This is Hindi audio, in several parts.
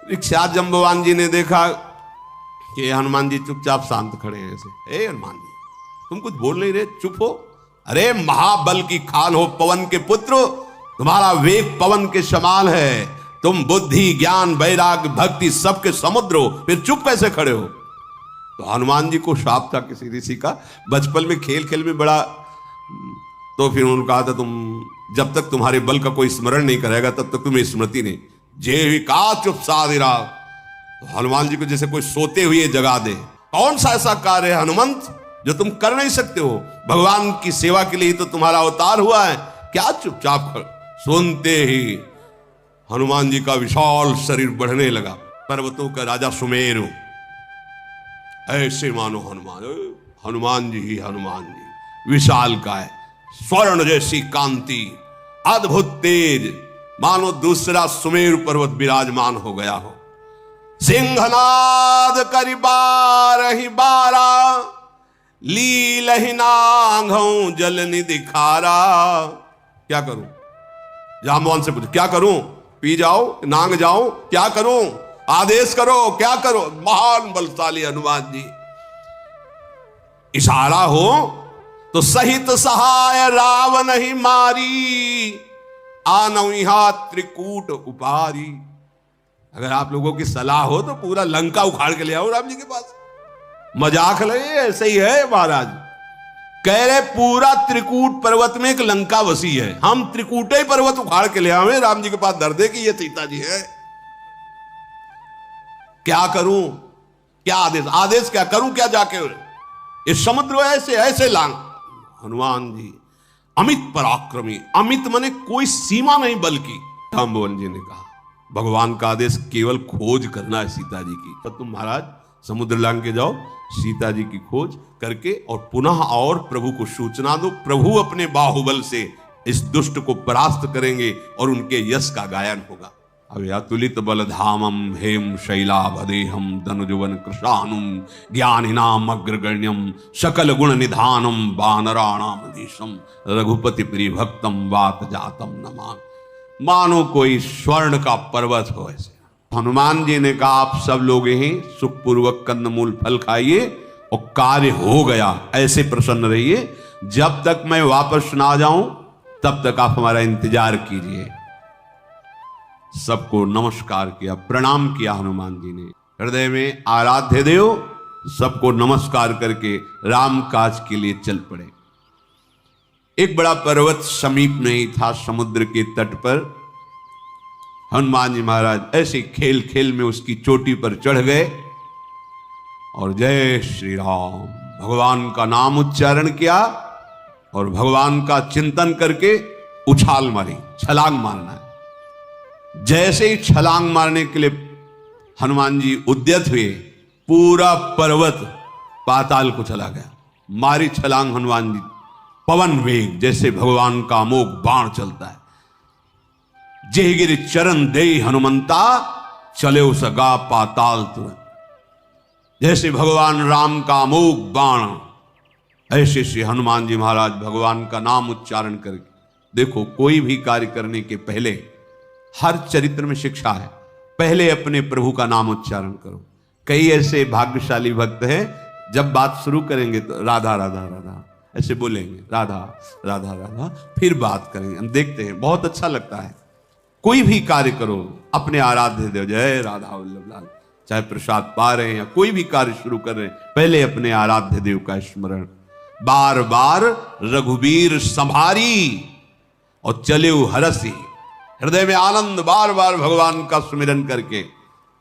रिक्शा जम्बवान जी ने देखा कि हनुमान जी चुपचाप शांत खड़े हैं ऐसे। ए हनुमान जी, तुम कुछ बोल नहीं रहे, चुप हो। अरे महाबल की खान हो, पवन के पुत्र, तुम्हारा वेग पवन के समान है, तुम बुद्धि ज्ञान वैराग्य भक्ति सबके समुद्र हो, फिर चुप कैसे खड़े हो? तो हनुमान जी को शाप था किसी ऋषि का, बचपन में खेल खेल में बड़ा, तो फिर उन्होंने कहा था तुम जब तक तुम्हारे बल का कोई स्मरण नहीं करेगा तब तक तुम्हें स्मृति नहीं। जे का चुप साधिरा, तो हनुमान जी को जैसे कोई सोते हुए जगा दे। कौन सा ऐसा कार्य है हनुमंत जो तुम कर नहीं सकते हो? भगवान की सेवा के लिए तो तुम्हारा अवतार हुआ है, क्या चुपचाप खड़े? सुनते ही हनुमान जी का विशाल शरीर बढ़ने लगा, पर्वतों का राजा सुमेरु ऐसे मानो हनुमान जी ही हनुमान जी, विशाल काय, स्वर्ण जैसी कांति, अद्भुत तेज, मानो दूसरा सुमेरु पर्वत विराजमान हो गया हो। सिंहनाद करि बारहि बारा, लीलहि नांगहु जल निधि खारा। क्या करूं? जाम्बवान से पूछो क्या करूं? पी जाओ, नांग जाओ, क्या करूं? आदेश करो, क्या करो? महान बलशाली हनुमान जी। इशारा हो तो सहित सहाय रावण ही मारी, आनौहा त्रिकूट उपारी। अगर आप लोगों की सलाह हो तो पूरा लंका उखाड़ के ले आओ राम जी के पास। मजाक लगे, ऐसे ही है महाराज। कह रहे पूरा त्रिकूट पर्वत में एक लंका बसी है, हम त्रिकूटे पर्वत उखाड़ के ले आवे राम जी के पास दर्दे कि ये सीता जी है। क्या करूं? क्या आदेश? आदेश क्या करूं? क्या जाके इस समुद्र ऐसे ऐसे लांग। हनुमान जी अमित पराक्रमी, अमित माने कोई सीमा नहीं बल की। जाम्बवान जी ने कहा भगवान का आदेश केवल खोज करना है सीता जी की, तो तुम महाराज समुद्र लांग के जाओ, सीता जी की खोज करके और पुनः और प्रभु को सूचना दो। प्रभु अपने बाहुबल से इस दुष्ट को परास्त करेंगे और उनके यश का गायन होगा। अतुलित बलधामम हेम शैलाभदेहम धनुजुवन कृशानुम ज्ञानिनाम अग्रगण्यम सकल गुण निधानम वानराणामधीशम रघुपति प्रिय भक्तम वात जातम नमान। मानो कोई स्वर्ण का पर्वत हो ऐसे। हनुमान जी ने कहा आप सब लोग यहीं सुखपूर्वक कंदमूल फल खाइए और कार्य हो गया, ऐसे प्रसन्न रहिए। जब तक मैं वापस ना जाऊं तब तक आप हमारा इंतजार कीजिए। सबको नमस्कार किया, प्रणाम किया हनुमान जी ने। हृदय में आराध्य देव, सबको नमस्कार करके राम काज के लिए चल पड़े। एक बड़ा पर्वत समीप में ही था, समुद्र के तट पर। हनुमान जी महाराज ऐसे खेल खेल में उसकी चोटी पर चढ़ गए और जय श्री राम भगवान का नाम उच्चारण किया और भगवान का चिंतन करके उछाल मारी, छलांग मारना है। जैसे ही छलांग मारने के लिए हनुमान जी उद्यत हुए, पूरा पर्वत पाताल को चला गया। मारी छलांग हनुमान जी, पवन वेग जैसे भगवान का अमोघ बाण चलता है। जेहगिरि चरण दे हनुमंता, चले सगा पाताल तुरंत। जैसे भगवान राम का अमोघ बाण, ऐसे से हनुमान जी महाराज भगवान का नाम उच्चारण करके। देखो कोई भी कार्य करने के पहले, हर चरित्र में शिक्षा है, पहले अपने प्रभु का नाम उच्चारण करो। कई ऐसे भाग्यशाली भक्त हैं जब बात शुरू करेंगे तो राधा राधा राधा ऐसे बोलेंगे, राधा राधा राधा, फिर बात करेंगे। हम देखते हैं बहुत अच्छा लगता है। कोई भी कार्य करो अपने आराध्य देव, जय राधा वल्लभ लाल, चाहे प्रसाद पा रहे हैं या कोई भी कार्य शुरू कर रहे हैं, पहले अपने आराध्य देव का स्मरण। बार बार रघुबीर संभारी और चले हरसी, हृदय में आनंद, बार बार भगवान का सुमिरन करके।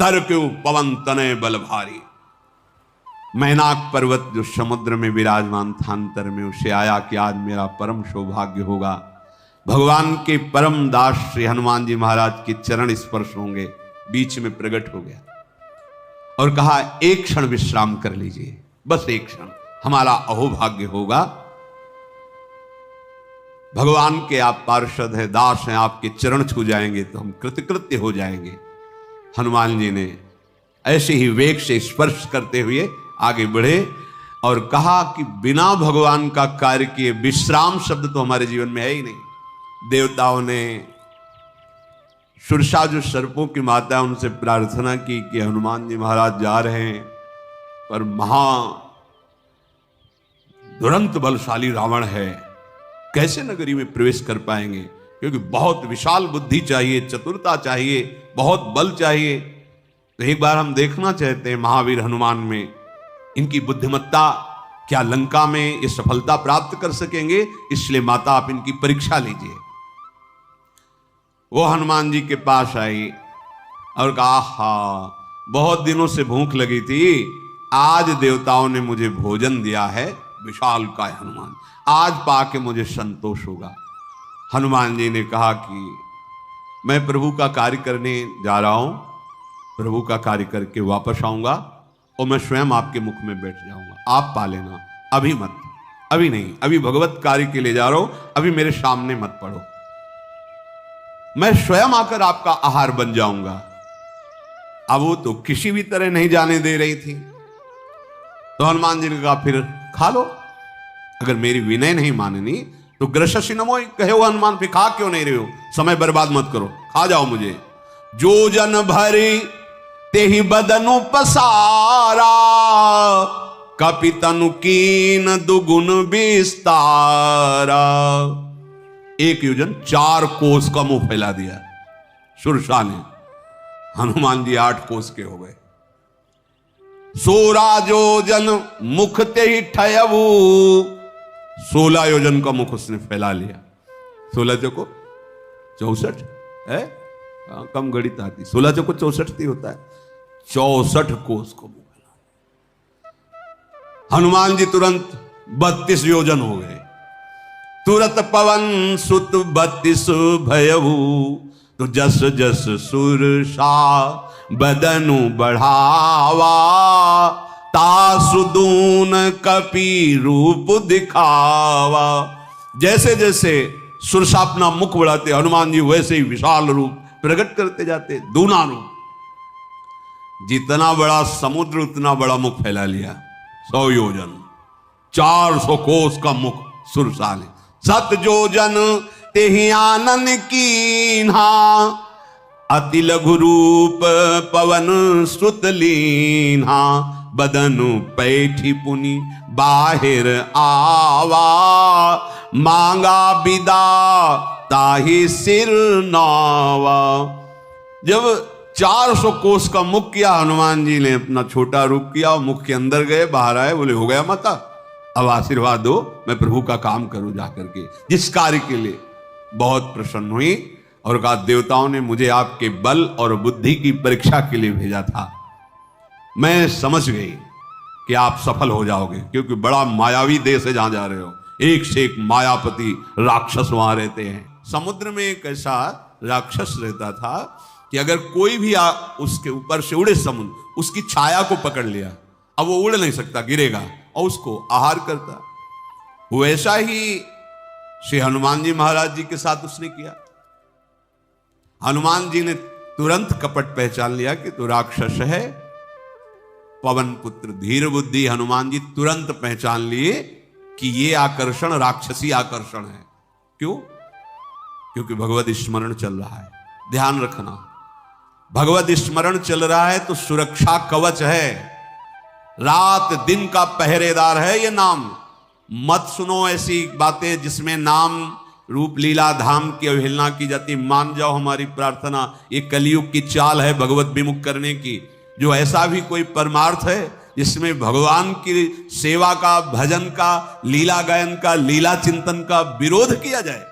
तरक्यु पवन तनय बल भारी। मैनाक पर्वत जो समुद्र में विराजमान था अंतर में, उसे आया कि आज मेरा परम सौभाग्य होगा, भगवान के परम दास श्री हनुमान जी महाराज के चरण स्पर्श होंगे। बीच में प्रकट हो गया और कहा एक क्षण विश्राम कर लीजिए, बस एक क्षण, हमारा अहोभाग्य होगा। भगवान के आप पार्षद हैं, दास हैं, आपके चरण छू जाएंगे तो हम कृतकृत्य हो जाएंगे। हनुमान जी ने ऐसे ही वेग से स्पर्श करते हुए आगे बढ़े और कहा कि बिना भगवान का कार्य किए विश्राम शब्द तो हमारे जीवन में है ही नहीं। देवताओं ने सुरसा जो सर्पों की माता है उनसे प्रार्थना की कि हनुमान जी महाराज जा रहे हैं, पर महा दुरंत बलशाली रावण है, कैसे नगरी में प्रवेश कर पाएंगे, क्योंकि बहुत विशाल बुद्धि चाहिए, चतुरता चाहिए, बहुत बल चाहिए। तो एक बार हम देखना चाहते हैं महावीर हनुमान में इनकी बुद्धिमत्ता, क्या लंका में ये सफलता प्राप्त कर सकेंगे, इसलिए माता आप इनकी परीक्षा लीजिए। वो हनुमान जी के पास आई और कहा, हा बहुत दिनों से भूख लगी थी, आज देवताओं ने मुझे भोजन दिया है, विशाल काय हनुमान, आज पाके मुझे संतोष होगा। हनुमान जी ने कहा कि मैं प्रभु का कार्य करने जा रहा हूं, प्रभु का कार्य करके वापस आऊंगा और मैं स्वयं आपके मुख में बैठ जाऊंगा, आप पा लेना, अभी मत, अभी नहीं, अभी भगवत कार्य के लिए जा रहा हूं, अभी मेरे सामने मत पड़ो, मैं स्वयं आकर आपका आहार बन जाऊंगा। अब वो तो किसी भी तरह नहीं जाने दे रही थी। तो हनुमान जी ने कहा, फिर खा लो, अगर मेरी विनय नहीं माननी तो ग्रससी नमो कहे हो हनुमान, फिर खा क्यों नहीं रहे हो, समय बर्बाद मत करो, खा जाओ मुझे। जो जन भरी तेहि बदनु पसारा, कपितनु कीन दुगुन विस्तारा। एक योजन 4 कोस का मुंह फैला दिया सुरसा ने, हनुमान जी 8 कोस के हो गए। 16 योजन मुख ते ही ठयबू, 16 योजन का मुख उसने फैला लिया। 16 चौको 64 है, कम गणित आती, 16 चौको 64 होता है, 64 कोस को मुंह फैला। हनुमान जी तुरंत 32 योजन हो गए। तुरत पवन सुत 32 भयऊ, तो जस जस सुरसा बदनु बढ़ावा, तासुदून कपि रूप दिखावा। जैसे जैसे सुरसा अपना मुख बढ़ाते हनुमान जी वैसे ही विशाल रूप प्रकट करते जाते, दूना रूप। जितना बड़ा समुद्र उतना बड़ा मुख फैला लिया, 100 योजन, 400 कोस का मुख सुरसा ने। 7 योजन तेहि आनन कीन्हा, अति लघु रूप पवन सुत लीन्हा। बदनु पैठी पुनि बाहिर आवा, मांगा विदा ताहि सिर नावा। जब 400 कोस का मुख किया, हनुमान जी ने अपना छोटा रूप किया और मुख के अंदर गए, बाहर आए, बोले हो गया माता, अब आशीर्वाद दो, मैं प्रभु का काम करूं जाकर के। जिस कार्य के लिए बहुत प्रसन्न हुई और कहा, देवताओं ने मुझे आपके बल और बुद्धि की परीक्षा के लिए भेजा था, मैं समझ गई कि आप सफल हो जाओगे, क्योंकि बड़ा मायावी देश है जहां जा रहे हो, एक से एक मायापति राक्षस वहां रहते हैं। समुद्र में एक ऐसा राक्षस रहता था कि अगर कोई भी उसके ऊपर से उड़े समुद्र, उसकी छाया को पकड़ लिया, अब वो उड़ नहीं सकता, गिरेगा, और उसको आहार करता। वैसा ही श्री हनुमान जी महाराज जी के साथ उसने किया। हनुमान जी ने तुरंत कपट पहचान लिया कि तो राक्षस है, पवन पुत्र धीर बुद्धि। हनुमान जी तुरंत पहचान लिए कि ये आकर्षण राक्षसी आकर्षण है। क्यों? क्योंकि भगवत स्मरण चल रहा है। ध्यान रखना, भगवत स्मरण चल रहा है तो सुरक्षा कवच है, रात दिन का पहरेदार है ये नाम। मत सुनो ऐसी बातें जिसमें नाम रूप लीला धाम की अवहेलना की जाती। मान जाओ हमारी प्रार्थना, ये कलयुग की चाल है भगवत विमुख करने की। जो ऐसा भी कोई परमार्थ है जिसमें भगवान की सेवा का, भजन का, लीला गायन का, लीला चिंतन का विरोध किया जाए,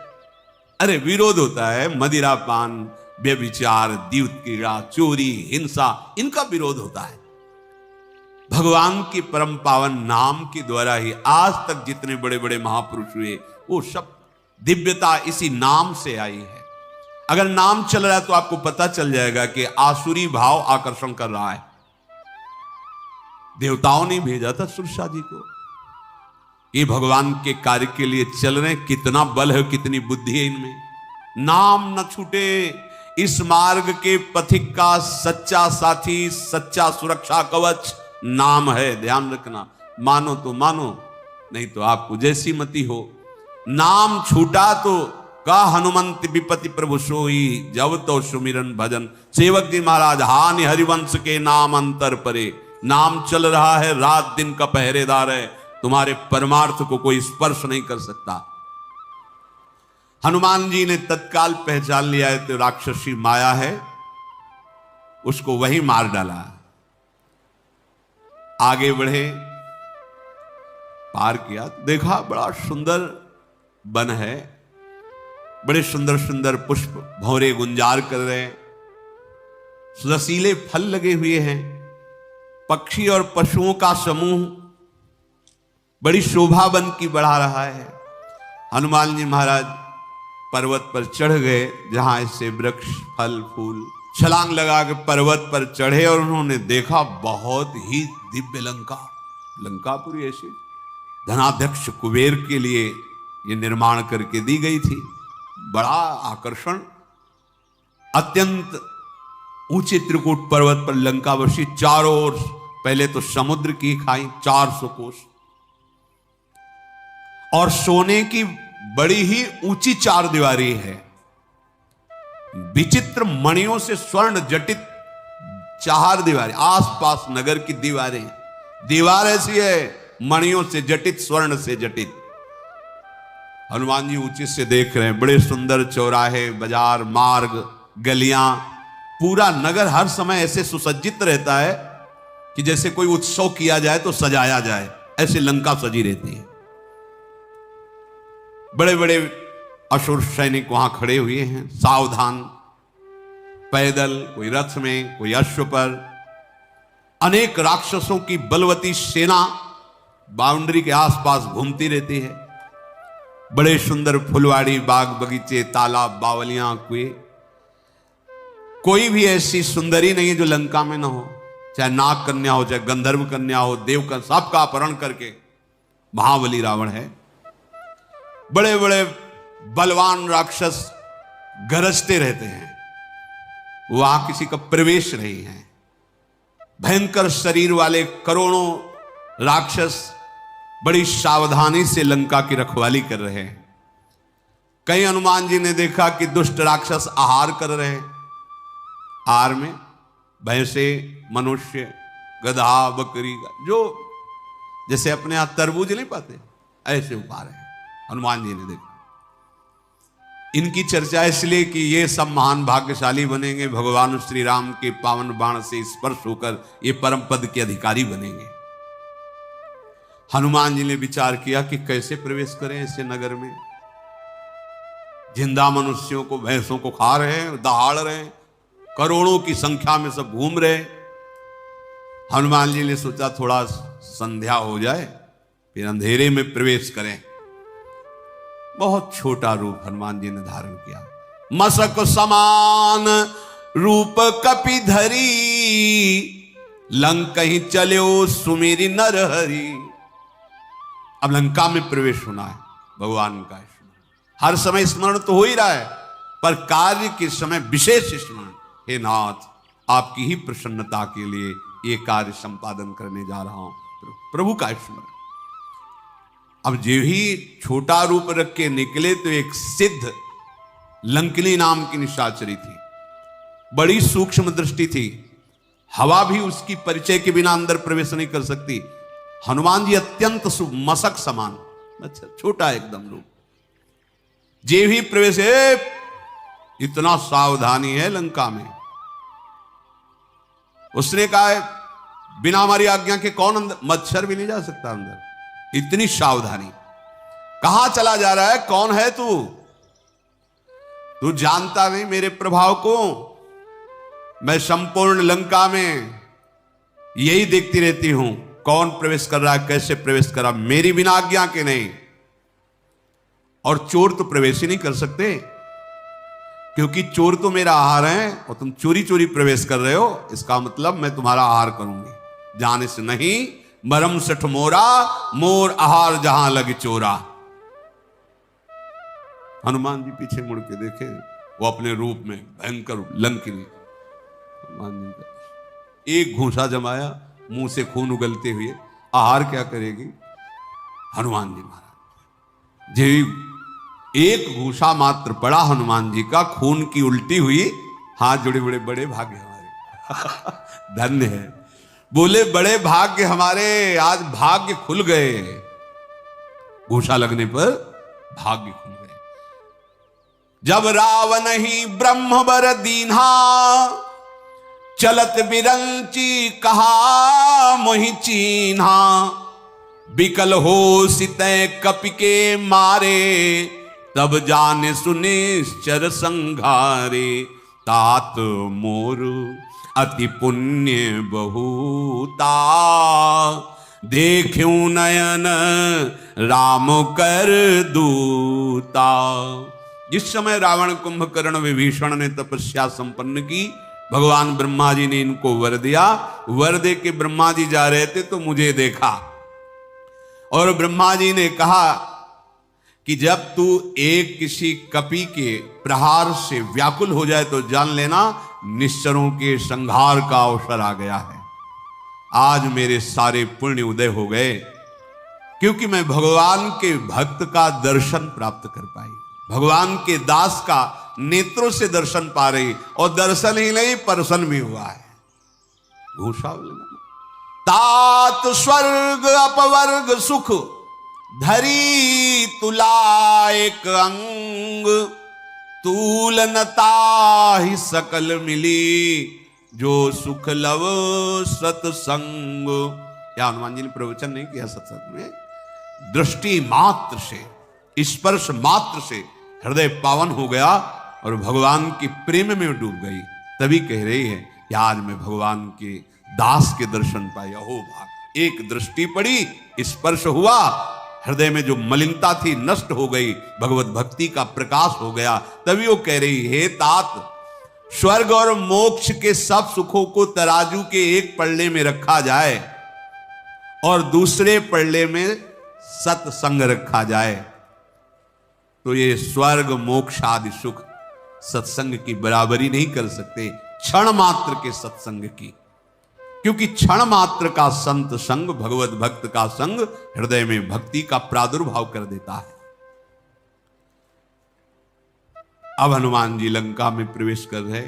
अरे विरोध होता है मदिरापान, व्यभिचार, द्यूत क्रीड़ा, चोरी, हिंसा, इनका विरोध होता है। भगवान की परम पावन नाम के द्वारा ही आज तक जितने बड़े बड़े महापुरुष हुए वो सब दिव्यता इसी नाम से आई है। अगर नाम चल रहा है तो आपको पता चल जाएगा कि आसुरी भाव आकर्षण कर रहा है। देवताओं ने भेजा था सुरसा जी को, ये भगवान के कार्य के लिए चल रहे, कितना बल है, कितनी बुद्धि है इनमें। नाम न छूटे इस मार्ग के पथिक का सच्चा साथी, सच्चा सुरक्षा कवच नाम है। ध्यान रखना, मानो तो मानो, नहीं तो आपको जैसी मति हो। नाम छूटा तो का हनुमंत विपति प्रभु सोई, जब तो सुमिरन भजन। सेवक जी महाराज, हानि हरिवंश के नाम अंतर परे, नाम चल रहा है, रात दिन का पहरेदार है, तुम्हारे परमार्थ को कोई स्पर्श नहीं कर सकता। हनुमान जी ने तत्काल पहचान लिया है तो राक्षसी माया है, उसको वही मार डाला। आगे बढ़े, पार किया, देखा बड़ा सुंदर वन है, बड़े सुंदर सुंदर पुष्प भौरे गुंजार कर रहे हैं, रसीले फल लगे हुए हैं, पक्षी और पशुओं का समूह बड़ी शोभा वन की बढ़ा रहा है। हनुमान जी महाराज पर्वत पर चढ़ गए, जहां ऐसे वृक्ष फल फूल, छलांग लगा के पर्वत पर चढ़े और उन्होंने देखा बहुत ही दिव्य लंका। लंकापुरी ऐसी धनाध्यक्ष कुबेर के लिए ये निर्माण करके दी गई थी। बड़ा आकर्षण, अत्यंत ऊंचे त्रिकूट पर्वत पर लंका बसी, चारों ओर पहले तो समुद्र की खाई 400 कोस, और सोने की बड़ी ही ऊंची 4 दीवारी है, विचित्र मणियों से स्वर्ण जटित 4 दीवारें, आसपास नगर की दीवारें, दीवार ऐसी है मणियों से जटित, स्वर्ण से जटित। हनुमान जी ऊंचे से देख रहे हैं, बड़े सुंदर चौराहे, बाजार, मार्ग, गलियां, पूरा नगर हर समय ऐसे सुसज्जित रहता है कि जैसे कोई उत्सव किया जाए तो सजाया जाए, ऐसे लंका सजी रहती है। बड़े बड़े असुर सैनिक वहां खड़े हुए हैं, सावधान, पैदल, कोई रथ में, कोई अश्व पर। अनेक राक्षसों की बलवती सेना बाउंड्री के आसपास घूमती रहती है। बड़े सुंदर फुलवाड़ी, बाग बगीचे, तालाब, बावलियां, कुएं, कोई भी ऐसी सुंदरी नहीं है जो लंका में ना हो, चाहे नाग कन्या हो, चाहे गंधर्व कन्या हो, देव का, सबका अपहरण करके महाबली रावण है। बड़े बड़े बलवान राक्षस गरजते रहते हैं, वहां किसी का प्रवेश नहीं है। भयंकर शरीर वाले करोड़ों राक्षस बड़ी सावधानी से लंका की रखवाली कर रहे हैं। कहीं हनुमान जी ने देखा कि दुष्ट राक्षस आहार कर रहे हैं, आहार में भैंसे, मनुष्य, गधा, बकरी, जो जैसे अपने यहां तरबूज नहीं पाते, ऐसे उपा रहे हैं। हनुमान जी ने देखा। इनकी चर्चा इसलिए कि ये सब महान भाग्यशाली बनेंगे, भगवान श्री राम के पावन बाण से स्पर्श होकर ये परम पद के अधिकारी बनेंगे। हनुमान जी ने विचार किया कि कैसे प्रवेश करें ऐसे नगर में, जिंदा मनुष्यों को, भैंसों को खा रहे हैं, दहाड़ रहे हैं, करोड़ों की संख्या में सब घूम रहे। हनुमान जी ने सोचा थोड़ा संध्या हो जाए, फिर अंधेरे में प्रवेश करें। बहुत छोटा रूप हनुमान जी ने धारण किया, मसक समान रूप कपि धरी, लंक कहीं चलो सुमेरी नरहरि। अब लंका में प्रवेश होना है, भगवान का स्मरण हर समय स्मरण तो हो ही रहा है, पर कार्य के समय विशेष स्मरण, हे नाथ आपकी ही प्रसन्नता के लिए ये कार्य संपादन करने जा रहा हूं, प्रभु का स्मरण। अब जो ही छोटा रूप रख के निकले तो एक सिद्ध लंकिनी नाम की निशाचरी थी, बड़ी सूक्ष्म दृष्टि थी, हवा भी उसकी परिचय के बिना अंदर प्रवेश नहीं कर सकती। हनुमान जी अत्यंत मसक समान, अच्छा छोटा एकदम रूप, जे भी प्रवेश है, इतना सावधानी है लंका में। उसने कहा बिना हमारी आज्ञा के कौन अंदर, मच्छर भी नहीं जा सकता अंदर, इतनी सावधानी। कहां चला जा रहा है, कौन है तू? तू जानता नहीं मेरे प्रभाव को, मैं संपूर्ण लंका में यही देखती रहती हूं, कौन प्रवेश कर रहा है, कैसे प्रवेश कर रहा, मेरी बिना आज्ञा के नहीं। और चोर तो प्रवेश ही नहीं कर सकते, क्योंकि चोर तो मेरा आहार है, और तुम चोरी चोरी प्रवेश कर रहे हो, इसका मतलब मैं तुम्हारा आहार करूंगी, जाने से नहीं। मरम सठ मोरा, मोर आहार जहां लग चोरा। हनुमान जी पीछे मुड़ के देखे, वो अपने रूप में भयंकर लंकिनी। हनुमान जी का एक घूंसा जमाया, मुंह से खून उगलते हुए, आहार क्या करेगी? हनुमान जी महाराज जी एक घूसा मात्र पड़ा हनुमान जी का, खून की उल्टी हुई, हाथ जुड़े, बड़े बड़े भाग्य हमारे धन्य है। बोले बड़े भाग्य हमारे, आज भाग्य खुल गए। घूसा लगने पर भाग्य खुल गए। जब रावण ही ब्रह्मवर दीन्हा, चलत बिरंची कहा मोहि चीन्हा। बिकल हो सितय कपि के मारे, तब जाने सुनिश्चर संघारे। तात मोर अति पुण्य बहुता, देखूं नयन राम कर दूता। जिस समय रावण कुंभकर्ण विभीषण ने तपस्या संपन्न की, भगवान ब्रह्मा जी ने इनको वर दिया। वर दे के ब्रह्मा जी जा रहे थे तो मुझे देखा, और ब्रह्मा जी ने कहा कि जब तू एक किसी कपि के प्रहार से व्याकुल हो जाए तो जान लेना निश्चरों के संहार का अवसर आ गया है। आज मेरे सारे पुण्य उदय हो गए, क्योंकि मैं भगवान के भक्त का दर्शन प्राप्त कर पाई, भगवान के दास का नेत्रों से दर्शन पा रही, और दर्शन ही नहीं परसन भी हुआ है। घूसा तात स्वर्ग अपवर्ग सुख, धरी तुला एक अंग। तूलनता ही सकल मिली, जो सुख लव सत्संग। क्या हनुमान जी ने प्रवचन नहीं किया सत्संग में? दृष्टि मात्र से, स्पर्श मात्र से हृदय पावन हो गया और भगवान के प्रेम में डूब गई। तभी कह रही है कि आज मैं भगवान के दास के दर्शन पाए। अहो भाग, एक दृष्टि पड़ी, स्पर्श हुआ, हृदय में जो मलिनता थी नष्ट हो गई, भगवत भक्ति का प्रकाश हो गया। तभी वो कह रही, हे तात, स्वर्ग और मोक्ष के सब सुखों को तराजू के एक पल्ले में रखा जाए और दूसरे पल्ले में सत्संग रखा जाए, तो ये स्वर्ग मोक्ष आदि सुख सत्संग की बराबरी नहीं कर सकते, क्षण मात्र के सत्संग की। क्योंकि क्षण मात्र का संत संग, भगवत भक्त का संग हृदय में भक्ति का प्रादुर्भाव कर देता है। अब हनुमान जी लंका में प्रवेश कर रहे,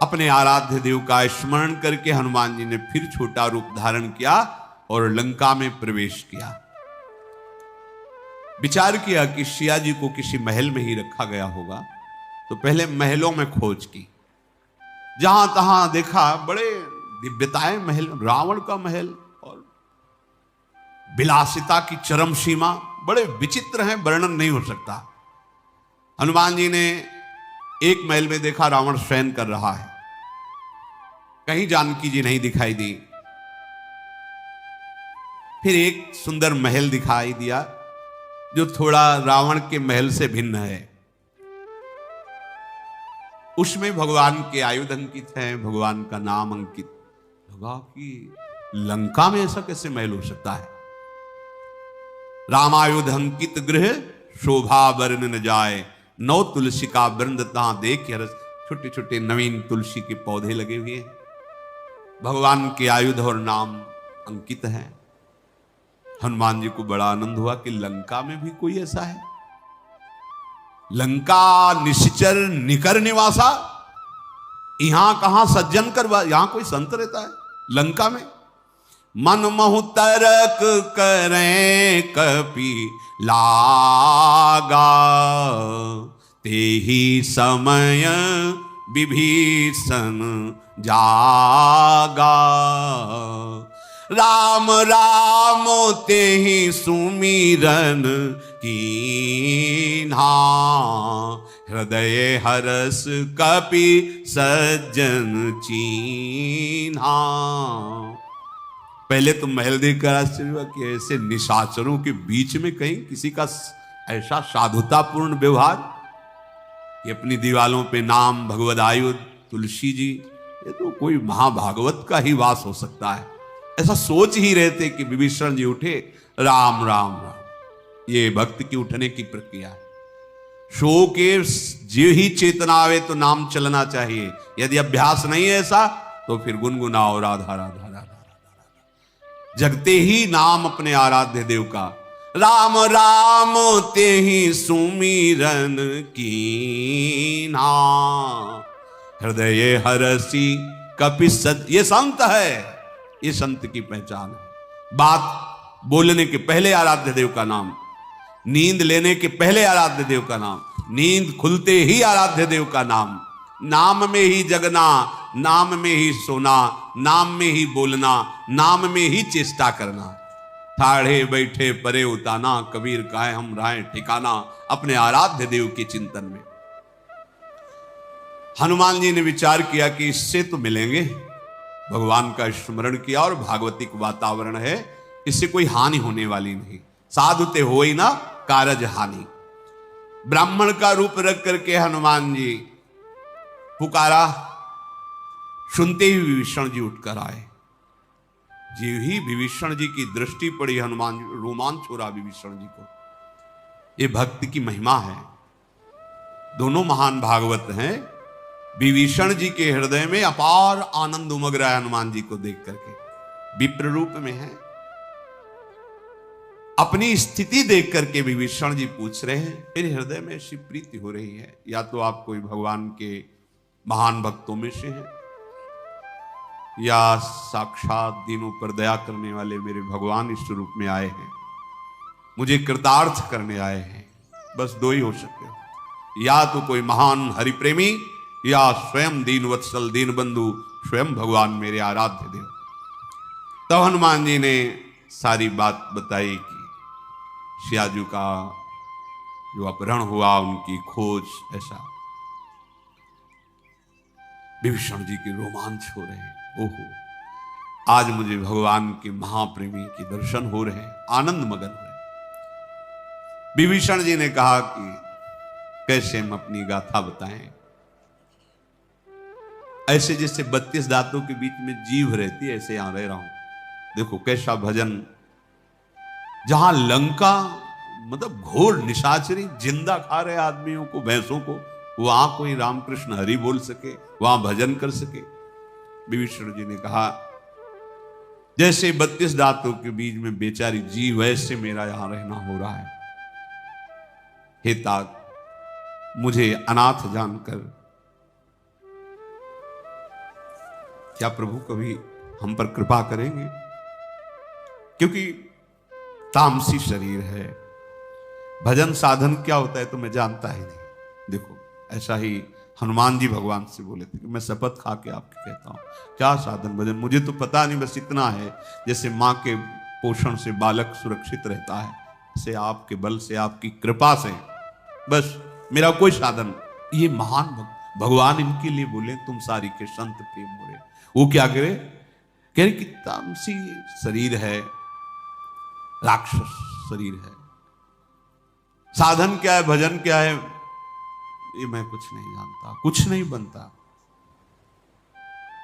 अपने आराध्य देव का स्मरण करके हनुमान जी ने फिर छोटा रूप धारण किया और लंका में प्रवेश किया। विचार किया कि सिया जी को किसी महल में ही रखा गया होगा, तो पहले महलों में खोज की। जहां तहां देखा बड़े दिव्यताएं महल, रावण का महल और विलासिता की चरम सीमा, बड़े विचित्र हैं, वर्णन नहीं हो सकता। हनुमान जी ने एक महल में देखा रावण शयन कर रहा है, कहीं जानकी जी नहीं दिखाई दी। फिर एक सुंदर महल दिखाई दिया जो थोड़ा रावण के महल से भिन्न है। उसमें भगवान के आयुध अंकित हैं, भगवान का नाम अंकित। कि लंका में ऐसा कैसे महल हो सकता है? रामायुध अंकित गृह, शोभा वर्ण न जाए। 9 तुलसी का वृंद तहां देख रस, छोटे छोटे नवीन तुलसी के पौधे लगे हुए हैं, भगवान के आयुध और नाम अंकित हैं। हनुमान जी को बड़ा आनंद हुआ कि लंका में भी कोई ऐसा है। लंका निश्चर निकर निवासा, यहां कहां सज्जन कर, यहां कोई संत रहता है लंका में? मन महु तरक करें कपि लागा, ते ही समय विभीषण जागा। राम राम ते ही सुमिरन कीन्हा, हृदय हरस कपि सज्जन चीन्हा। पहले तो महल देखकर आश्चर्य हुआ कि ऐसे निशाचरों के बीच में कहीं किसी का ऐसा साधुतापूर्ण व्यवहार कि अपनी दीवालों पे नाम, भगवद आयुध, तुलसी जी, ये तो कोई महाभागवत का ही वास हो सकता है। ऐसा सोच ही रहे थे कि विभीषण जी उठे, राम राम राम। ये भक्त की उठने की प्रक्रिया है। शो के जो ही चेतना आवे तो नाम चलना चाहिए, यदि अभ्यास नहीं है ऐसा तो फिर गुनगुनाओ राधा राधा राधा राधा। जगते ही नाम अपने आराध्य देव का, राम राम ते ही सुमिरन कीना, हृदय हरसी कपि सद। ये संत है, ये संत की पहचान है। बात बोलने के पहले आराध्य देव का नाम, नींद लेने के पहले आराध्य देव का नाम, नींद खुलते ही आराध्य देव का नाम, नाम में ही जगना, नाम में ही सोना, नाम में ही बोलना, नाम में ही चेष्टा करना। ठाढ़े बैठे परे उताना, कबीर काहे हम राय ठिकाना, अपने आराध्य देव के चिंतन में। हनुमान जी ने विचार किया कि इससे तो मिलेंगे, भगवान का स्मरण किया और भागवतिक वातावरण है, इससे कोई हानि होने वाली नहीं। साधुते हो ही ना कारज हानि। ब्राह्मण का रूप रख करके हनुमान जी पुकारा, सुनते ही विभीषण जी उठकर आए। जी ही विभीषण जी की दृष्टि पड़ी, हनुमान जी रोमांच हो रहा विभीषण जी को। ये भक्ति की महिमा है। दोनों महान भागवत हैं। विभीषण जी के हृदय में अपार आनंद उमग रहा है हनुमान जी को देख करके। विप्र रूप में है, अपनी स्थिति देख करके विभीषण जी पूछ रहे हैं, मेरे हृदय में ऐसी प्रीति हो रही है, या तो आप कोई भगवान के महान भक्तों में से हैं, या साक्षात दीनों पर दया करने वाले मेरे भगवान इस रूप में आए हैं, मुझे कृतार्थ करने आए हैं। बस दो ही हो सकते हो, या तो कोई महान हरिप्रेमी, या स्वयं दीन वत्सल दीन बंधु स्वयं भगवान मेरे आराध्य देव। तब हनुमान जी ने सारी बात बताई कि सियाजू का जो अपहरण हुआ, उनकी खोज, ऐसा। विभीषण जी के रोमांच हो रहे हैं, ओहो आज मुझे भगवान के महाप्रेमी के दर्शन हो रहे हैं, आनंद मगन हो रहे हैं। विभीषण जी ने कहा कि कैसे हम अपनी गाथा बताएं, ऐसे जैसे 32 दांतों के बीच में जीभ रहती है, ऐसे यहां रह रहा हूं। देखो कैसा भजन, जहां लंका मतलब घोर निशाचरी जिंदा खा रहे आदमियों को, भैंसों को, वहां कोई रामकृष्ण हरि बोल सके, वहां भजन कर सके। विभीषण जी ने कहा जैसे 32 दांतों के बीच में बेचारी जीव, वैसे मेरा यहां रहना हो रहा है। हे तात, मुझे अनाथ जानकर क्या प्रभु कभी हम पर कृपा करेंगे? क्योंकि तामसी शरीर है, भजन साधन क्या होता है तो मैं जानता ही नहीं। देखो ऐसा ही हनुमान जी भगवान से बोले थे कि मैं शपथ खा के आपके कहता हूं, क्या साधन भजन मुझे तो पता नहीं, बस इतना है जैसे मां के पोषण से बालक सुरक्षित रहता है, से आपके बल से, आपकी कृपा से, बस मेरा कोई साधन। ये महान भगवान इनके लिए बोले तुम सारी के संत प्रेम हो रहे। वो क्या करे, कह रहे कि तामसी शरीर है, राक्षस शरीर है, साधन क्या है, भजन क्या है, ये मैं कुछ नहीं जानता, कुछ नहीं बनता।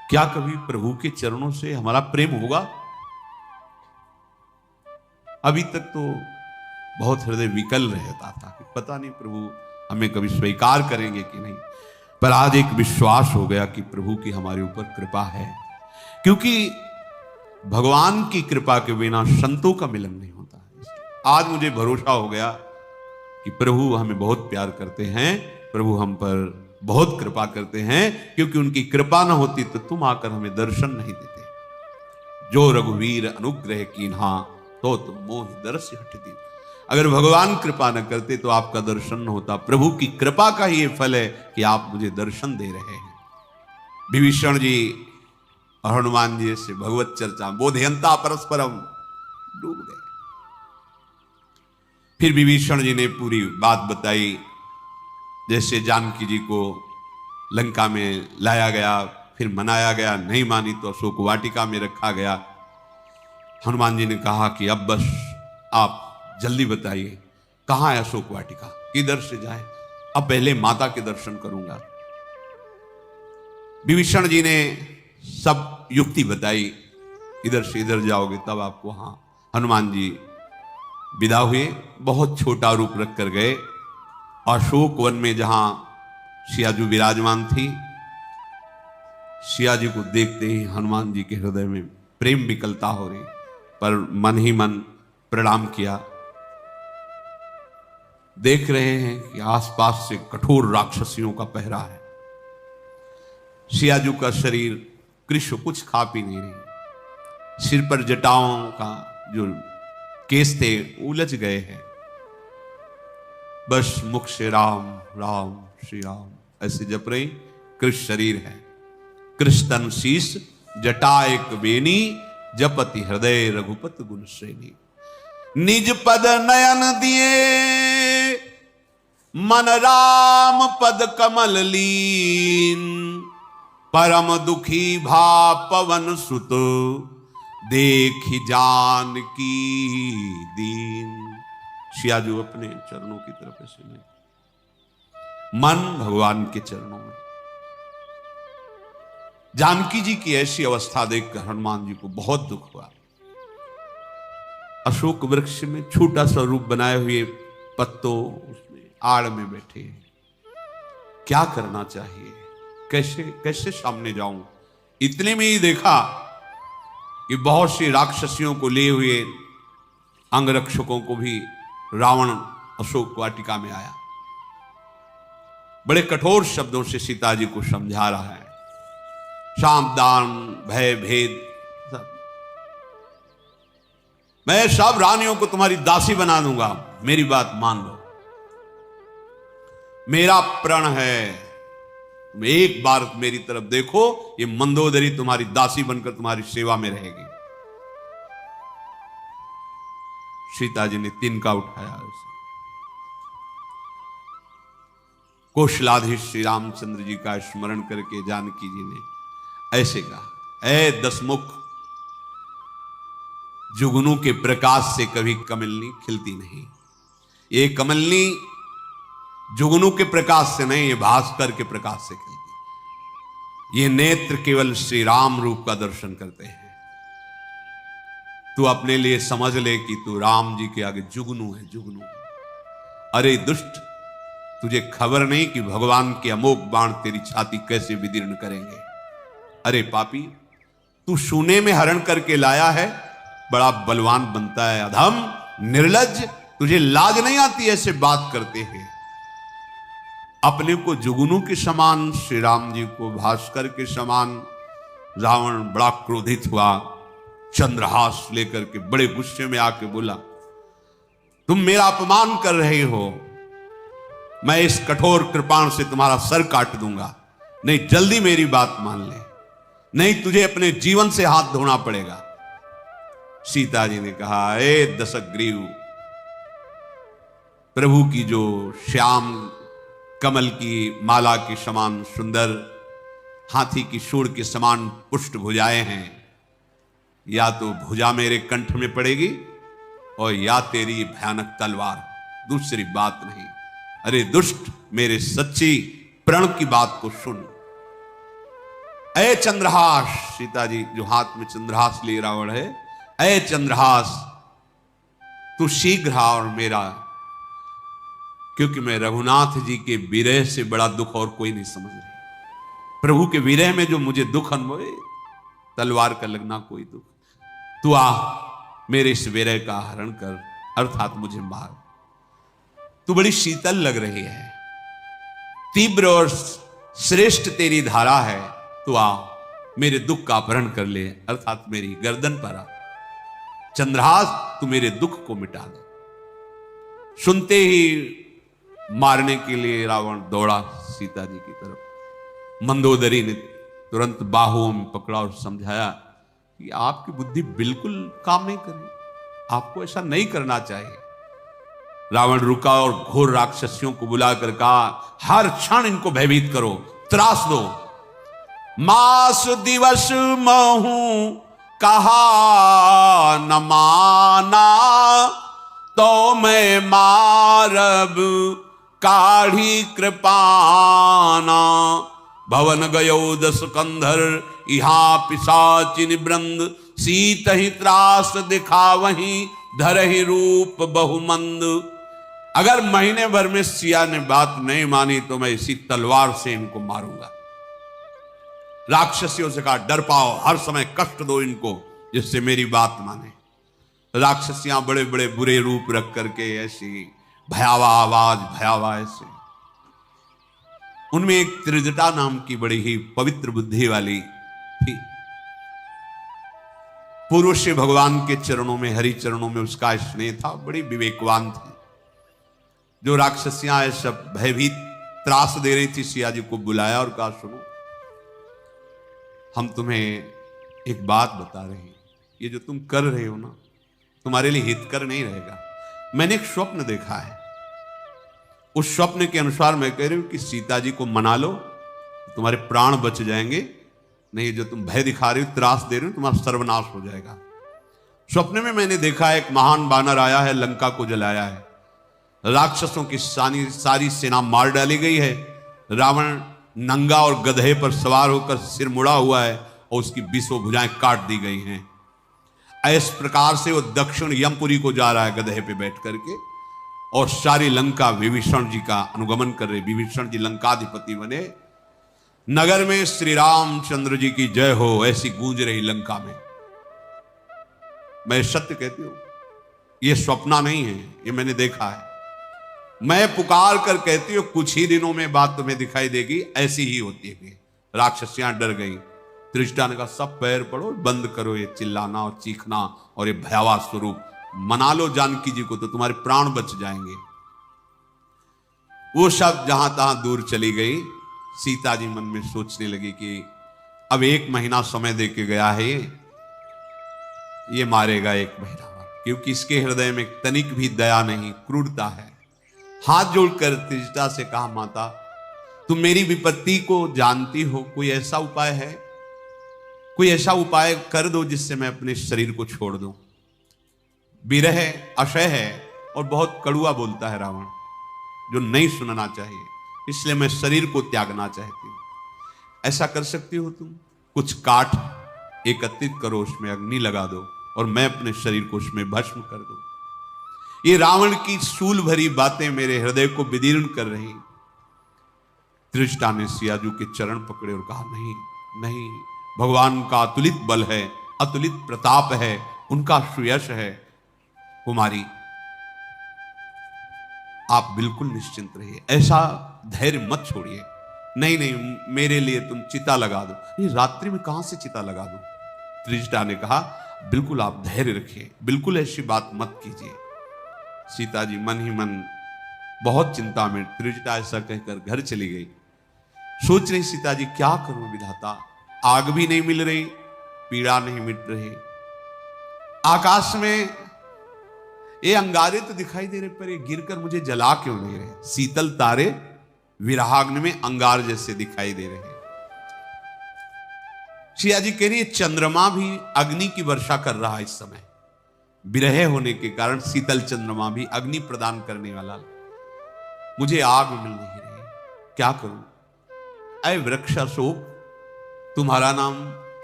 क्या कभी प्रभु के चरणों से हमारा प्रेम होगा? अभी तक तो बहुत हृदय विकल रहता था कि पता नहीं प्रभु हमें कभी स्वीकार करेंगे कि नहीं, पर आज एक विश्वास हो गया कि प्रभु की हमारे ऊपर कृपा है, क्योंकि भगवान की कृपा के बिना संतों का मिलन नहीं होता है। आज मुझे भरोसा हो गया कि प्रभु हमें बहुत प्यार करते हैं, प्रभु हम पर बहुत कृपा करते हैं, क्योंकि उनकी कृपा ना होती तो तुम आकर हमें दर्शन नहीं देते। जो रघुवीर अनुग्रह कीन्हा, तो तुम मोह दर्श हट दी। अगर भगवान कृपा न करते तो आपका दर्शन न होता। प्रभु की कृपा का ही ये फल है कि आप मुझे दर्शन दे रहे हैं। विभीषण जी और हनुमान जी से भगवत चर्चा बोधयंता परस्परम डूब गए। फिर विभीषण जी ने पूरी बात बताई, जैसे जानकी जी को लंका में लाया गया, फिर मनाया गया, नहीं मानी तो अशोक वाटिका में रखा गया। हनुमान जी ने कहा कि अब बस आप जल्दी बताइए कहां है अशोक वाटिका, किधर से जाए, अब पहले माता के दर्शन करूंगा। विभीषण जी ने सब युक्ति बताई, इधर से इधर जाओगे तब आपको। हाँ, हनुमान जी विदा हुए, बहुत छोटा रूप रख कर गए। अशोक वन में जहां सियाजू विराजमान थी, सिया जी को देखते ही हनुमान जी के हृदय में प्रेम विकलता हो रही, पर मन ही मन प्रणाम किया। देख रहे हैं कि आसपास से कठोर राक्षसियों का पहरा है। सियाजू का शरीर कृष्ण कुछ खा पी नहीं रही, सिर पर जटाओं का जो केस थे उलझ गए हैं, बस मुख से राम राम श्री राम ऐसे जप रही। कृष्ण शरीर है, कृष्ण तन शीस जटा एक बेनी, जपति हृदय रघुपत गुण श्रेणी। निज पद नयन दिए मन राम पद कमल लीन, परम दुखी भा पवन सुत देख जान की दीन। सियाजू अपने चरणों की तरफ ऐसे नहीं, मन भगवान के चरणों में। जानकी जी की ऐसी अवस्था देखकर हनुमान जी को बहुत दुख हुआ। अशोक वृक्ष में छोटा सा रूप बनाए हुए पत्तों उसमें आड़ में बैठे, क्या करना चाहिए, कैसे कैसे सामने जाऊं। इतने में ही देखा कि बहुत सी राक्षसियों को लिए हुए अंगरक्षकों को भी रावण अशोक वाटिका में आया। बड़े कठोर शब्दों से सीता जी को समझा रहा है, सावधान भय भेद सब, मैं सब रानियों को तुम्हारी दासी बना दूंगा, मेरी बात मान लो, मेरा प्रण है, तुम एक बार मेरी तरफ देखो, ये मंदोदरी तुम्हारी दासी बनकर तुम्हारी सेवा में रहेगी। सीता जी ने तिनका उठाया उसे। कौशलाधीश श्री रामचंद्र जी का स्मरण करके जानकी जी ने ऐसे कहा, ऐ दसमुख, जुगनू के प्रकाश से कभी कमलनी खिलती नहीं। ये कमलनी जुगनू के प्रकाश से नहीं, ये भास्कर के प्रकाश से खिलती। ये नेत्र केवल श्री राम रूप का दर्शन करते हैं। तू अपने लिए समझ ले कि तू राम जी के आगे जुगनू है, जुगनू। अरे दुष्ट, तुझे खबर नहीं कि भगवान के अमोघ बाण तेरी छाती कैसे विदीर्ण करेंगे। अरे पापी, तू सोने में हरण करके लाया है, बड़ा बलवान बनता है। अधम, निर्लज्ज, तुझे लाज नहीं आती ऐसे बात करते हैं। अपने को जुगनू के समान, श्री राम जी को भास्कर के समान। रावण बड़ा क्रोधित हुआ, चंद्रहास लेकर के बड़े गुस्से में आके बोला, तुम मेरा अपमान कर रहे हो, मैं इस कठोर कृपाण से तुम्हारा सर काट दूंगा। नहीं, जल्दी मेरी बात मान ले, नहीं तुझे अपने जीवन से हाथ धोना पड़ेगा। सीता जी ने कहा, ए दशग्रीव, प्रभु की जो श्याम कमल की माला के समान सुंदर, हाथी की सूंड के समान पुष्ट भुजाएं हैं, या तो भुजा मेरे कंठ में पड़ेगी और या तेरी भयानक तलवार, दूसरी बात नहीं। अरे दुष्ट, मेरे सच्ची प्रण की बात को सुन। ऐ चंद्रहास, सीता जी जो हाथ में चंद्रहास लिए रावण है, ऐ चंद्रहास, तू शीघ्र आ और मेरा, क्योंकि मैं रघुनाथ जी के विरह से बड़ा दुख और कोई नहीं समझ रही। प्रभु के विरह में जो मुझे दुख अनुभव, तलवार का लगना कोई दुख। तू आ, मेरे इस विरह का हरण कर, अर्थात मुझे मार। तू बड़ी शीतल लग रही है, तीव्र और श्रेष्ठ तेरी धारा है। तू आ, मेरे दुख का अपहरण कर ले, अर्थात मेरी गर्दन पर आ। चंद्रहास, तू मेरे दुख को मिटा दे। सुनते ही मारने के लिए रावण दौड़ा सीता जी की तरफ। मंदोदरी ने तुरंत बाहुओं में पकड़ा और समझाया कि आपकी बुद्धि बिल्कुल काम नहीं कर रही, आपको ऐसा नहीं करना चाहिए। रावण रुका और घोर राक्षसियों को बुलाकर कहा, हर क्षण इनको भयभीत करो, त्रास दो। मास दिवस महू कहा न माना, तो मैं मारब काढ़ी कृपाना। भवन गयो दस कंधर, यहाँ पिशाचिन वृंद, सीत ही त्रास दिखा वहीं, धरहि रूप बहुमंद। अगर महीने भर में सिया ने बात नहीं मानी तो मैं इसी तलवार से इनको मारूंगा। राक्षसियों से कहा, डर पाओ, हर समय कष्ट दो इनको, जिससे मेरी बात माने। राक्षसियां बड़े बड़े बुरे रूप रख करके ऐसी भयावह आवाज, भयावह ऐसे। उनमें एक त्रिजटा नाम की बड़ी ही पवित्र बुद्धि वाली थी। पूर्व से भगवान के चरणों में, हरि चरणों में उसका स्नेह था, बड़ी विवेकवान थी। जो राक्षसियां सब भयभीत त्रास दे रही थी, सिया जी को बुलाया और कहा, सुनो, हम तुम्हें एक बात बता रहे हैं, ये जो तुम कर रहे हो ना, तुम्हारे लिए हितकर नहीं रहेगा। मैंने एक स्वप्न देखा है, उस स्वप्न के अनुसार मैं कह रही हूं कि सीता जी को मना लो, तुम्हारे प्राण बच जाएंगे, नहीं जो तुम भय दिखा रहे हो, त्रास दे रहे हो, तुम्हारा सर्वनाश हो जाएगा। स्वप्न में मैंने देखा है, एक महान बानर आया है, लंका को जलाया है, राक्षसों की सारी सेना मार डाली गई है, रावण नंगा और गधे पर सवार होकर सिर मुड़ा हुआ है और उसकी 20 भुजाएं काट दी गई हैं। इस प्रकार से वो दक्षिण यमपुरी को जा रहा है गधे पे बैठ करके, और सारी लंका विभीषण जी का अनुगमन कर रहे। विभीषण जी लंकाधिपति बने, नगर में श्री रामचंद्र जी की जय हो ऐसी गूंज रही लंका में। मैं सत्य कहती हूं, ये स्वप्ना नहीं है, ये मैंने देखा है। मैं पुकार कर कहती हूं, कुछ ही दिनों में बात तुम्हें दिखाई देगी, ऐसी ही होती है। राक्षसियां डर गई। त्रिजटा ने कहा, सब पैर पड़ो, बंद करो ये चिल्लाना और चीखना और ये भयावह स्वरूप, मना लो जानकी जी को तो तुम्हारे प्राण बच जाएंगे। वो सब जहां तहां दूर चली गई। सीता जी मन में सोचने लगी कि अब 1 महीना समय दे के गया है, ये मारेगा 1 महीना, क्योंकि इसके हृदय में तनिक भी दया नहीं, क्रूरता है। हाथ जोड़कर त्रिजटा से कहा, माता तुम मेरी विपत्ति को जानती हो, कोई ऐसा उपाय है, कोई ऐसा उपाय कर दो जिससे मैं अपने शरीर को छोड़ दूं। विरह अशय है और बहुत कड़ुआ बोलता है रावण, जो नहीं सुनना चाहिए, इसलिए मैं शरीर को त्यागना चाहती हूं। ऐसा कर सकती हो तुम, कुछ काठ एकत्रित करो, उसमें अग्नि लगा दो और मैं अपने शरीर को उसमें भस्म कर दूं। ये रावण की सूल भरी बातें मेरे हृदय को विदीर्ण कर रही। त्रिजटा ने सियाजू के चरण पकड़े और कहा, नहीं नहीं, भगवान का अतुलित बल है, अतुलित प्रताप है, उनका सुयश है। कुमारी आप बिल्कुल निश्चिंत रहिए, ऐसा धैर्य मत छोड़िए। नहीं नहीं, मेरे लिए तुम चिता लगा दो। ये रात्रि में कहां से चिता लगा दो? त्रिजटा ने कहा, बिल्कुल आप धैर्य रखिए, बिल्कुल ऐसी बात मत कीजिए। सीता जी मन ही मन बहुत चिंता में, त्रिजटा ऐसा कहकर घर चली गई। सोच रही सीता जी, क्या करूं विधाता, आग भी नहीं मिल रही, पीड़ा नहीं मिट रही, आकाश में ये अंगारे तो दिखाई दे रहे, पर ये गिरकर मुझे जला क्यों नहीं रहे? शीतल तारे विरहाग्नि में अंगार जैसे दिखाई दे रहे। सिया जी कह रही है, चंद्रमा भी अग्नि की वर्षा कर रहा है इस समय, विरह होने के कारण शीतल चंद्रमा भी अग्नि प्रदान करने वाला, मुझे आग मिल नहीं रही, क्या करूं? अय वृक्ष अशोक, तुम्हारा नाम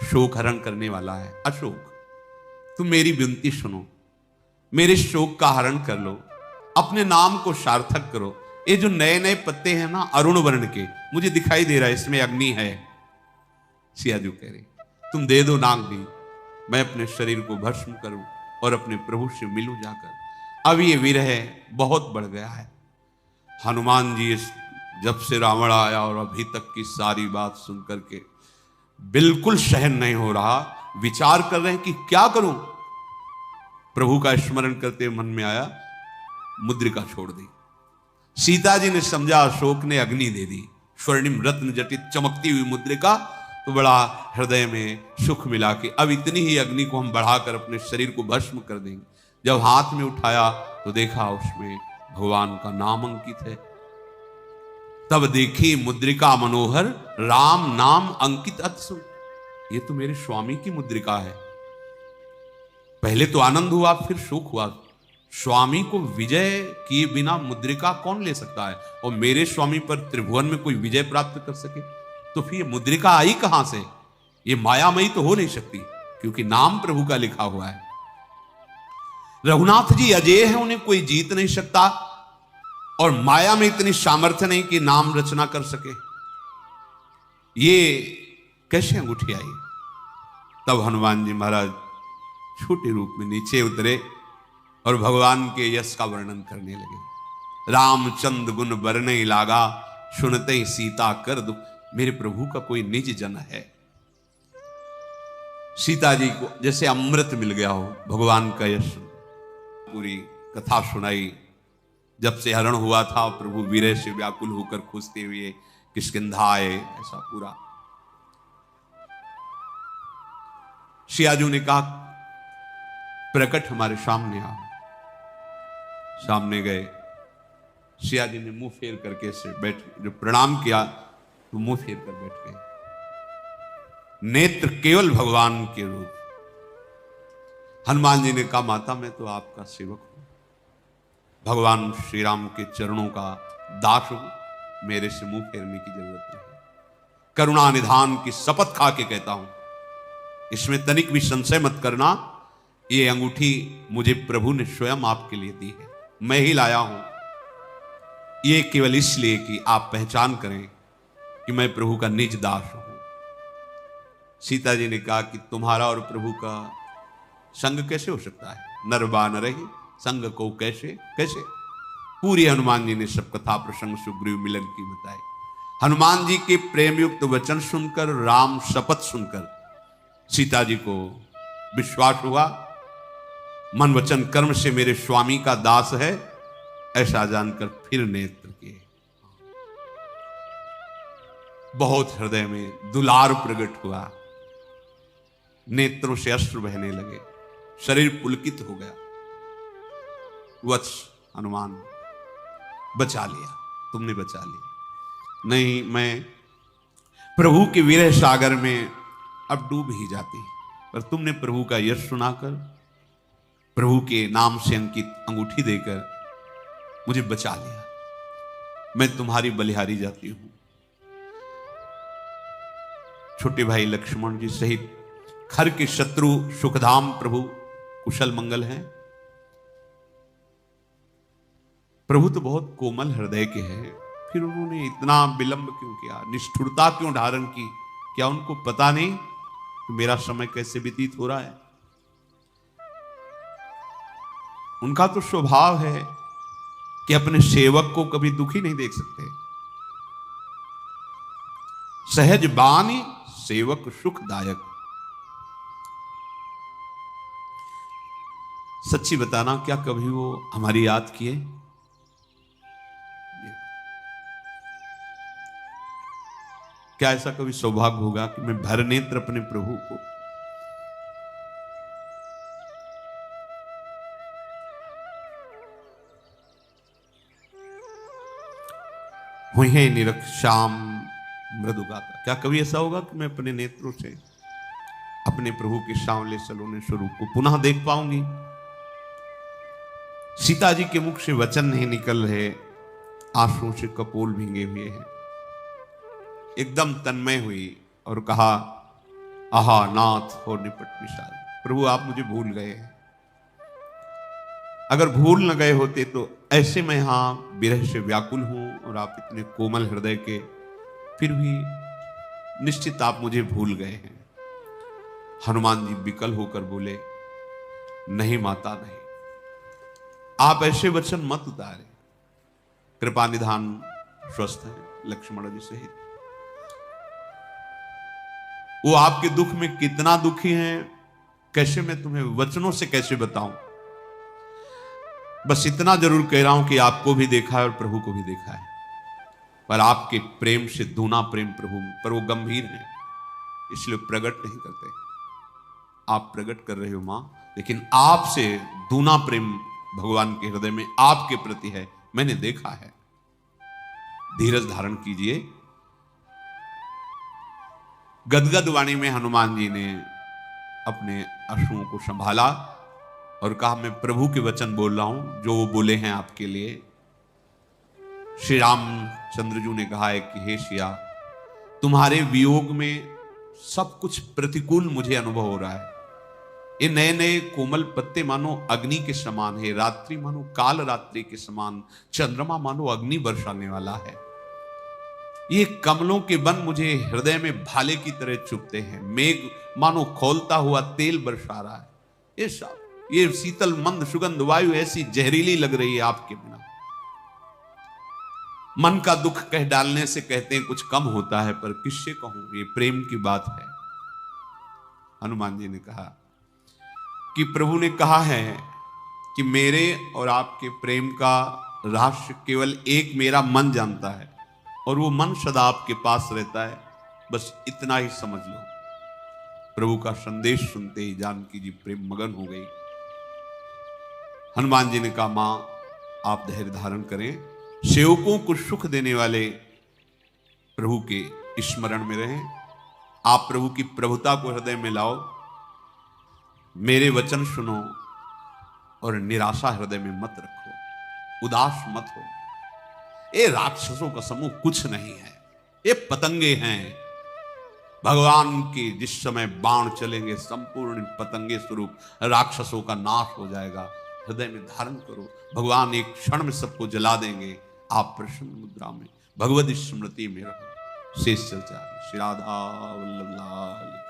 शोक हरण करने वाला है। अशोक, तुम मेरी विनती सुनो, मेरे शोक का हरण कर लो, अपने नाम को सार्थक करो। ये जो नए नए पत्ते हैं ना अरुण वर्ण के, मुझे दिखाई दे रहा है इसमें अग्नि है। सियाजू कह रही, तुम दे दो नाग भी, मैं अपने शरीर को भस्म करूं और अपने प्रभु से मिलूं जाकर। अब ये विरह बहुत बढ़ गया है। हनुमान जी जब से रावण आया और अभी तक की सारी बात सुन करके बिल्कुल सहन नहीं हो रहा, विचार कर रहे हैं कि क्या करूं। प्रभु का स्मरण करते मन में आया, मुद्रिका छोड़ दी। सीता जी ने समझा अशोक ने अग्नि दे दी, स्वर्णिम रत्न जटित चमकती हुई मुद्रिका, तो बड़ा हृदय में सुख मिला कि अब इतनी ही अग्नि को हम बढ़ाकर अपने शरीर को भस्म कर देंगे। जब हाथ में उठाया तो देखा उसमें भगवान का नाम अंकित है। तब देखी मुद्रिका मनोहर, राम नाम अंकित अत्सु, ये तो मेरे स्वामी की मुद्रिका है। पहले तो आनंद हुआ, फिर शोक हुआ। स्वामी को विजय किए बिना मुद्रिका कौन ले सकता है? और मेरे स्वामी पर त्रिभुवन में कोई विजय प्राप्त कर सके तो फिर मुद्रिका आई कहां से? ये मायामयी तो हो नहीं सकती, क्योंकि नाम प्रभु का लिखा हुआ है। रघुनाथ जी अजय है, उन्हें कोई जीत नहीं सकता, और माया में इतनी सामर्थ्य नहीं कि नाम रचना कर सके। ये कैसे अंगूठी आई? तब हनुमान जी महाराज छोटे रूप में नीचे उतरे और भगवान के यश का वर्णन करने लगे। रामचंद्र गुण बरने लागा, सुनते ही सीता कर दुख। मेरे प्रभु का कोई निज जन है। सीता जी को जैसे अमृत मिल गया हो भगवान का यश। पूरी कथा सुनाई। जब से हरण हुआ था प्रभु वीरे से व्याकुल होकर खोजते हुए किष्किंधा आए, ऐसा पूरा। सियाजू ने कहा प्रकट हमारे सामने आओ। सामने गए। सिया जी ने मुंह फेर करके से बैठ, जो प्रणाम किया तो मुंह फेर कर बैठ गए। नेत्र केवल भगवान के रूप। हनुमान जी ने कहा माता मैं तो आपका सेवक हूं, भगवान श्री राम के चरणों का दास हूं, मेरे से मुंह फेरने की जरूरत नहीं। करुणा निधान की शपथ खा के कहता हूं, इसमें तनिक भी संशय मत करना। ये अंगूठी मुझे प्रभु ने स्वयं आपके लिए दी है, मैं ही लाया हूं। ये केवल इसलिए कि आप पहचान करें कि मैं प्रभु का निज दास हूं। सीता जी ने कहा कि तुम्हारा और प्रभु का संग कैसे हो सकता है? नर बानर ही संग को कैसे कैसे। पूरी हनुमान जी ने सब कथा प्रसंग सुग्रीव मिलन की बताई। हनुमान जी के प्रेम युक्त वचन सुनकर, राम शपथ सुनकर सीता जी को विश्वास हुआ, मन वचन कर्म से मेरे स्वामी का दास है, ऐसा जानकर फिर नेत्र किए। बहुत हृदय में दुलार प्रकट हुआ, नेत्रों से अश्रु बहने लगे, शरीर पुलकित हो गया। वत्स हनुमान बचा लिया, तुमने बचा लिया। नहीं, मैं प्रभु के विरह सागर में अब डूब ही जाती, पर तुमने प्रभु का यश सुनाकर, प्रभु के नाम से अंकित अंगूठी देकर मुझे बचा लिया। मैं तुम्हारी बलिहारी जाती हूं। छोटे भाई लक्ष्मण जी सहित खर के शत्रु सुखधाम प्रभु कुशल मंगल हैं। प्रभु तो बहुत कोमल हृदय के हैं, फिर उन्होंने इतना विलंब क्यों किया, निष्ठुरता क्यों धारण की? क्या उनको पता नहीं कि मेरा समय कैसे व्यतीत हो रहा है? उनका तो स्वभाव है कि अपने सेवक को कभी दुखी नहीं देख सकते। सहज बानी सेवक सुखदायक। सच्ची बताना, क्या कभी वो हमारी याद किए? क्या ऐसा कभी सौभाग्य होगा कि मैं भर नेत्र अपने प्रभु को हुई है निरख श्याम मृदु गाता? क्या कभी ऐसा होगा कि मैं अपने नेत्रों से अपने प्रभु के सांवले सलोने स्वरूप को पुनः देख पाऊंगी? सीता जी के मुख से वचन नहीं निकल रहे, आंसुओं से कपोल भींगे हुए हैं। एकदम तन्मय हुई और कहा, आहा नाथ हो निपट विशाल। प्रभु आप मुझे भूल गए हैं। अगर भूल न गए होते तो ऐसे मैं यहां विरह से व्याकुल हूं और आप इतने कोमल हृदय के, फिर भी निश्चित आप मुझे भूल गए हैं। हनुमान जी विकल होकर बोले, नहीं माता नहीं, आप ऐसे वचन मत उतारे। कृपा निधान स्वस्थ है लक्ष्मण जी सहित। वो आपके दुख में कितना दुखी हैं, कैसे मैं तुम्हें वचनों से कैसे बताऊं। बस इतना जरूर कह रहा हूं कि आपको भी देखा है और प्रभु को भी देखा है, पर आपके प्रेम से दूना प्रेम प्रभु पर वो गंभीर हैं, इसलिए प्रकट नहीं करते। आप प्रकट कर रहे हो मां, लेकिन आपसे दूना प्रेम भगवान के हृदय में आपके प्रति है, मैंने देखा है। धीरज धारण कीजिए। गदगद वाणी में हनुमान जी ने अपने अश्रुओं को संभाला और कहा, मैं प्रभु के वचन बोल रहा हूं जो वो बोले हैं आपके लिए। श्री रामचंद्र जी ने कहा है कि हे सिया, तुम्हारे वियोग में सब कुछ प्रतिकूल मुझे अनुभव हो रहा है। ये नए नए कोमल पत्ते मानो अग्नि के समान है, रात्रि मानो काल रात्रि के समान, चंद्रमा मानो अग्नि बरसाने वाला है। ये कमलों के वन मुझे हृदय में भाले की तरह चुभते हैं, मेघ मानो खौलता हुआ तेल बरसा रहा है। ये शीतल मंद सुगंध वायु ऐसी जहरीली लग रही है आपके बिना। मन का दुख कह डालने से कहते हैं कुछ कम होता है, पर किससे कहूं, ये प्रेम की बात है। हनुमान जी ने कहा कि प्रभु ने कहा है कि मेरे और आपके प्रेम का रहस्य केवल एक मेरा मन जानता है, और वो मन सदा आपके पास रहता है, बस इतना ही समझ लो। प्रभु का संदेश सुनते ही जानकी जी प्रेम मगन हो गई। हनुमान जी ने कहा, मां आप धैर्य धारण करें, सेवकों को सुख देने वाले प्रभु के स्मरण में रहें, आप प्रभु की प्रभुता को हृदय में लाओ, मेरे वचन सुनो और निराशा हृदय में मत रखो, उदास मत हो। ये राक्षसों का समूह कुछ नहीं है, ये पतंगे हैं। भगवान के जिस समय बाण चलेंगे संपूर्ण पतंगे स्वरूप राक्षसों का नाश हो जाएगा। हृदय में धारण करो, भगवान एक क्षण में सबको जला देंगे। आप प्रसन्न मुद्रा में भगवत स्मृति में रहो। शेष चल जाए। श्री राधा वल्लभ लाल।